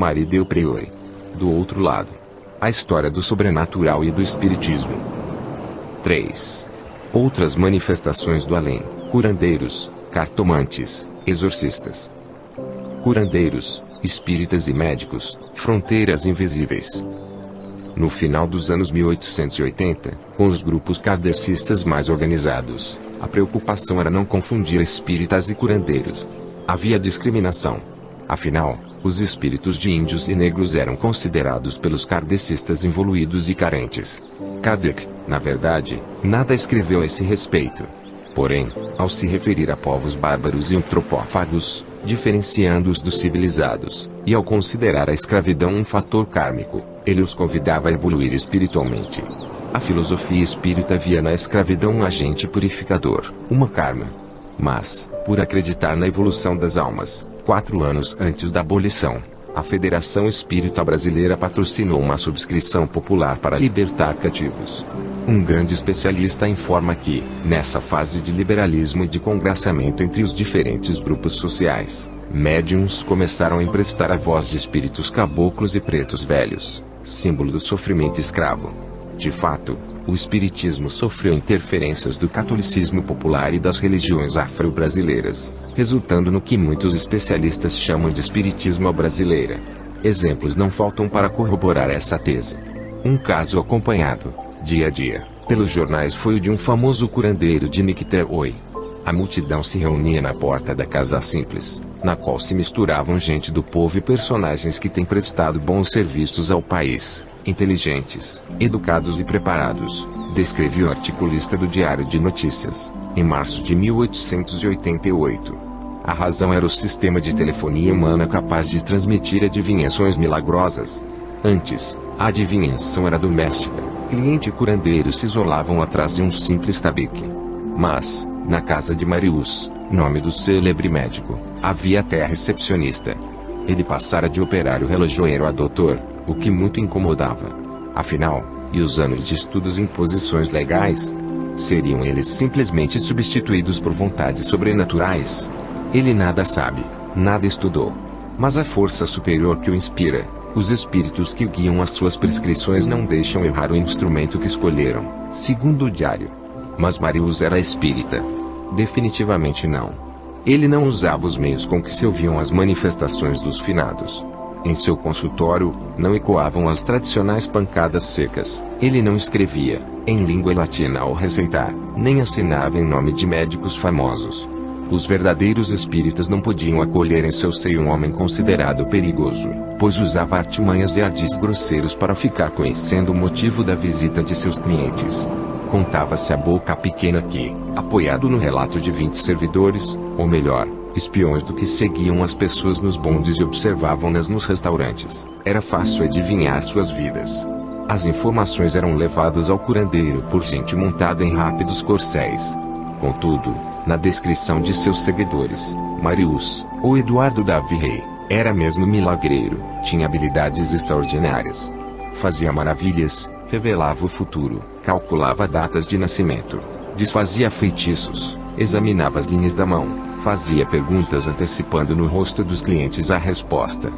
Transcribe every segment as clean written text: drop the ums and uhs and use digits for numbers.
Marie Del Priore. Do outro lado, a história do sobrenatural e do espiritismo. 3. Outras manifestações do além: curandeiros, cartomantes, exorcistas. Curandeiros, espíritas e médicos, fronteiras invisíveis. No final dos anos 1880, com os grupos kardecistas mais organizados, a preocupação era não confundir espíritas e curandeiros. Havia discriminação. Afinal, os espíritos de índios e negros eram considerados pelos kardecistas involuídos e carentes. Kardec, na verdade, nada escreveu a esse respeito. Porém, ao se referir a povos bárbaros e antropófagos, diferenciando-os dos civilizados, e ao considerar a escravidão um fator kármico, ele os convidava a evoluir espiritualmente. A filosofia espírita via na escravidão um agente purificador, uma karma. Mas, por acreditar na evolução das almas, 4 anos antes da abolição, a Federação Espírita Brasileira patrocinou uma subscrição popular para libertar cativos. Um grande especialista informa que, nessa fase de liberalismo e de congraçamento entre os diferentes grupos sociais, médiuns começaram a emprestar a voz de espíritos caboclos e pretos velhos, símbolo do sofrimento escravo. De fato, o espiritismo sofreu interferências do catolicismo popular e das religiões afro-brasileiras, resultando no que muitos especialistas chamam de espiritismo à brasileira. Exemplos não faltam para corroborar essa tese. Um caso acompanhado, dia a dia, pelos jornais foi o de um famoso curandeiro de Nicterói. A multidão se reunia na porta da Casa Simples, na qual se misturavam gente do povo e personagens que têm prestado bons serviços ao país, inteligentes, educados e preparados, descreveu o articulista do Diário de Notícias, em março de 1888. A razão era o sistema de telefonia humana capaz de transmitir adivinhações milagrosas. Antes, a adivinhação era doméstica. Cliente e curandeiro se isolavam atrás de um simples tabique. Mas, na casa de Marius, nome do célebre médico, havia até a recepcionista. Ele passara de operário relojoeiro a doutor, o que muito incomodava. Afinal, e os anos de estudos em posições legais? Seriam eles simplesmente substituídos por vontades sobrenaturais? Ele nada sabe, nada estudou. Mas a força superior que o inspira, os espíritos que guiam as suas prescrições não deixam errar o instrumento que escolheram, segundo o diário. Mas Marius era espírita? Definitivamente não. Ele não usava os meios com que se ouviam as manifestações dos finados. Em seu consultório, não ecoavam as tradicionais pancadas secas. Ele não escrevia, em língua latina ao receitar, nem assinava em nome de médicos famosos. Os verdadeiros espíritas não podiam acolher em seu seio um homem considerado perigoso, pois usava artimanhas e ardis grosseiros para ficar conhecendo o motivo da visita de seus clientes. Contava-se a boca pequena que, apoiado no relato de 20 servidores, ou melhor, espiões do que seguiam as pessoas nos bondes e observavam-nas nos restaurantes, era fácil adivinhar suas vidas. As informações eram levadas ao curandeiro por gente montada em rápidos corcéis. Contudo, na descrição de seus seguidores, Marius, ou Eduardo Davi Rei, era mesmo milagreiro, tinha habilidades extraordinárias. Fazia maravilhas, revelava o futuro, calculava datas de nascimento, desfazia feitiços, examinava as linhas da mão, fazia perguntas antecipando no rosto dos clientes a resposta.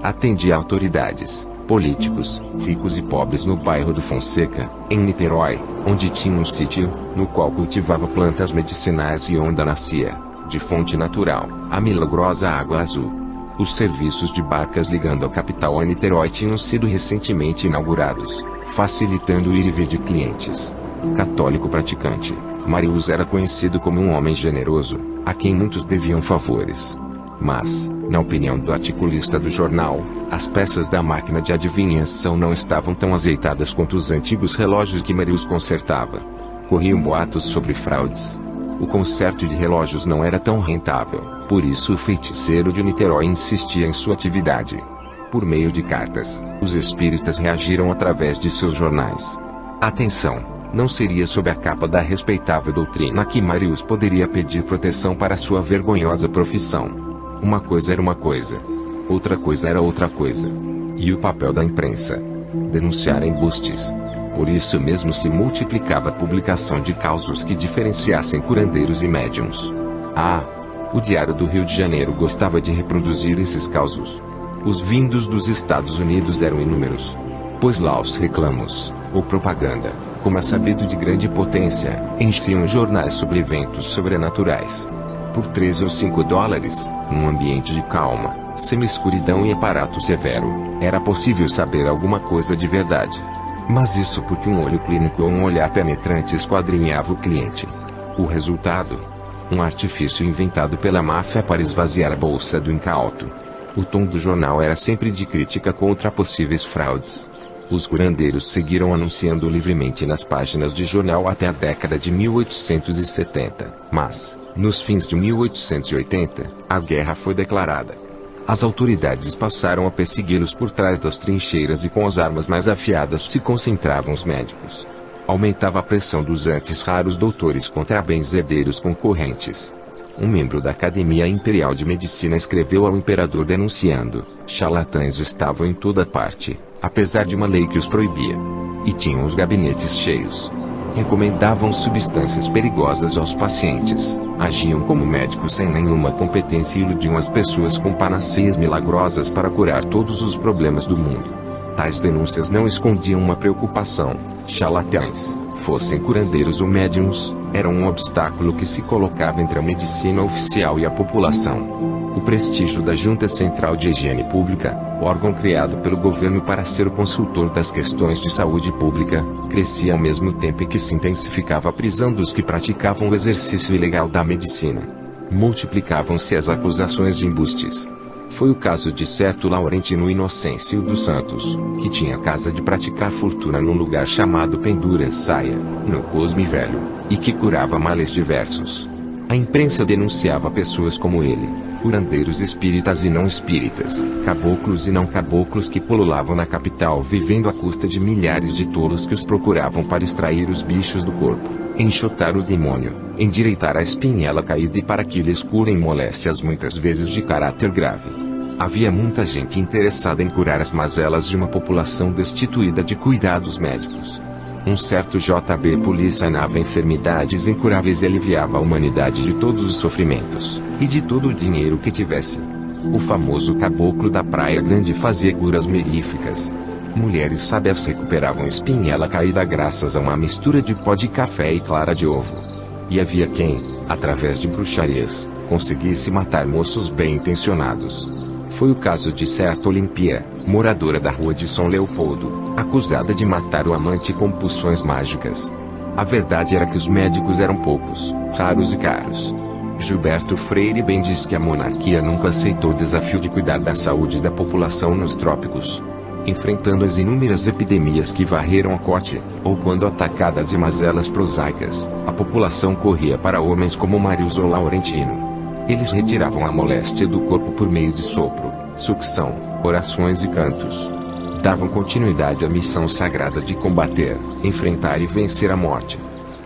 Atendia autoridades, políticos, ricos e pobres no bairro do Fonseca, em Niterói, onde tinha um sítio, no qual cultivava plantas medicinais e onde nascia, de fonte natural, a milagrosa água azul. Os serviços de barcas ligando a capital a Niterói tinham sido recentemente inaugurados, facilitando o ir e vir de clientes. Católico praticante, Marius era conhecido como um homem generoso, a quem muitos deviam favores. Mas, na opinião do articulista do jornal, as peças da máquina de adivinhação não estavam tão azeitadas quanto os antigos relógios que Marius consertava. Corriam boatos sobre fraudes. O conserto de relógios não era tão rentável, por isso o feiticeiro de Niterói insistia em sua atividade. Por meio de cartas, os espíritas reagiram através de seus jornais. Atenção! Não seria sob a capa da respeitável doutrina que Marius poderia pedir proteção para sua vergonhosa profissão. Uma coisa era uma coisa. Outra coisa era outra coisa. E o papel da imprensa? Denunciar embustes. Por isso mesmo se multiplicava a publicação de causos que diferenciassem curandeiros e médiuns. O Diário do Rio de Janeiro gostava de reproduzir esses causos. Os vindos dos Estados Unidos eram inúmeros, pois lá os reclamos, ou propaganda, como é sabido de grande potência, enchiam jornais sobre eventos sobrenaturais. Por 13 ou 5 dólares, num ambiente de calma, semi-escuridão e aparato severo, era possível saber alguma coisa de verdade. Mas isso porque um olho clínico ou um olhar penetrante esquadrinhava o cliente. O resultado? Um artifício inventado pela máfia para esvaziar a bolsa do incauto. O tom do jornal era sempre de crítica contra possíveis fraudes. Os curandeiros seguiram anunciando livremente nas páginas de jornal até a década de 1870, mas, nos fins de 1880, a guerra foi declarada. As autoridades passaram a persegui-los por trás das trincheiras e com as armas mais afiadas se concentravam os médicos. Aumentava a pressão dos antes raros doutores contra benzedeiros concorrentes. Um membro da Academia Imperial de Medicina escreveu ao imperador denunciando: charlatães estavam em toda parte, apesar de uma lei que os proibia. E tinham os gabinetes cheios. Recomendavam substâncias perigosas aos pacientes, agiam como médicos sem nenhuma competência e iludiam as pessoas com panaceias milagrosas para curar todos os problemas do mundo. Tais denúncias não escondiam uma preocupação: charlatães, fossem curandeiros ou médiuns, eram um obstáculo que se colocava entre a medicina oficial e a população. O prestígio da Junta Central de Higiene Pública, órgão criado pelo governo para ser o consultor das questões de saúde pública, crescia ao mesmo tempo que se intensificava a prisão dos que praticavam o exercício ilegal da medicina. Multiplicavam-se as acusações de embustes. Foi o caso de certo Laurentino Inocêncio dos Santos, que tinha casa de praticar fortuna num lugar chamado Pendura Saia, no Cosme Velho, e que curava males diversos. A imprensa denunciava pessoas como ele, curandeiros espíritas e não espíritas, caboclos e não caboclos que pululavam na capital vivendo à custa de milhares de tolos que os procuravam para extrair os bichos do corpo, enxotar o demônio, endireitar a espinhela caída e para que lhes curem moléstias muitas vezes de caráter grave. Havia muita gente interessada em curar as mazelas de uma população destituída de cuidados médicos. Um certo JB Poli sanava enfermidades incuráveis e aliviava a humanidade de todos os sofrimentos, e de todo o dinheiro que tivesse. O famoso caboclo da Praia Grande fazia curas meríficas. Mulheres sábias recuperavam espinhela caída graças a uma mistura de pó de café e clara de ovo. E havia quem, através de bruxarias, conseguisse matar moços bem-intencionados. Foi o caso de certa Olimpia, moradora da rua de São Leopoldo, acusada de matar o amante com poções mágicas. A verdade era que os médicos eram poucos, raros e caros. Gilberto Freire bem diz que a monarquia nunca aceitou o desafio de cuidar da saúde da população nos trópicos. Enfrentando as inúmeras epidemias que varreram a corte, ou quando atacada de mazelas prosaicas, a população corria para homens como Marius ou Laurentino. Eles retiravam a moléstia do corpo por meio de sopro, sucção, orações e cantos. Davam continuidade à missão sagrada de combater, enfrentar e vencer a morte.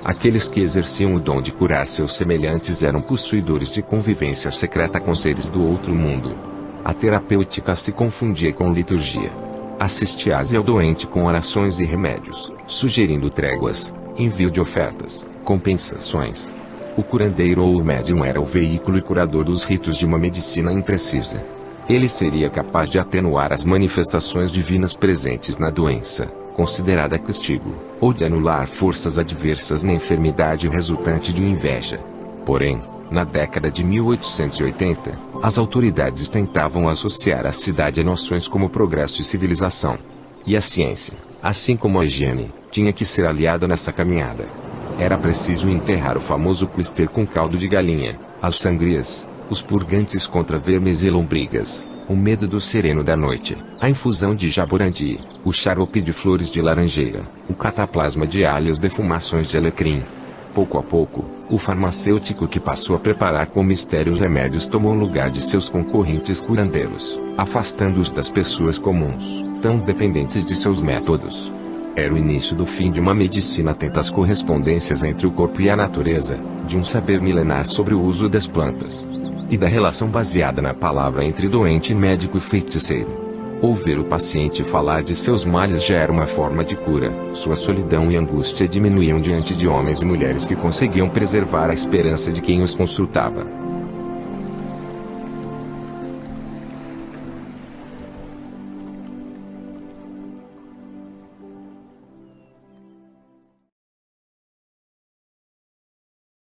Aqueles que exerciam o dom de curar seus semelhantes eram possuidores de convivência secreta com seres do outro mundo. A terapêutica se confundia com liturgia. Assistia-se ao doente com orações e remédios, sugerindo tréguas, envio de ofertas, compensações. O curandeiro ou o médium era o veículo e curador dos ritos de uma medicina imprecisa. Ele seria capaz de atenuar as manifestações divinas presentes na doença, considerada castigo, ou de anular forças adversas na enfermidade resultante de inveja. Porém, na década de 1880, as autoridades tentavam associar a cidade a noções como progresso e civilização. E a ciência, assim como a higiene, tinha que ser aliada nessa caminhada. Era preciso enterrar o famoso clíster com caldo de galinha, as sangrias, os purgantes contra vermes e lombrigas, o medo do sereno da noite, a infusão de jaborandi, o xarope de flores de laranjeira, o cataplasma de alho e as defumações de alecrim. Pouco a pouco, o farmacêutico que passou a preparar com mistério os remédios tomou o lugar de seus concorrentes curandeiros, afastando-os das pessoas comuns, tão dependentes de seus métodos. Era o início do fim de uma medicina atenta às correspondências entre o corpo e a natureza, de um saber milenar sobre o uso das plantas, e da relação baseada na palavra entre doente, médico e feiticeiro. Ouvir o paciente falar de seus males já era uma forma de cura. Sua solidão e angústia diminuíam diante de homens e mulheres que conseguiam preservar a esperança de quem os consultava.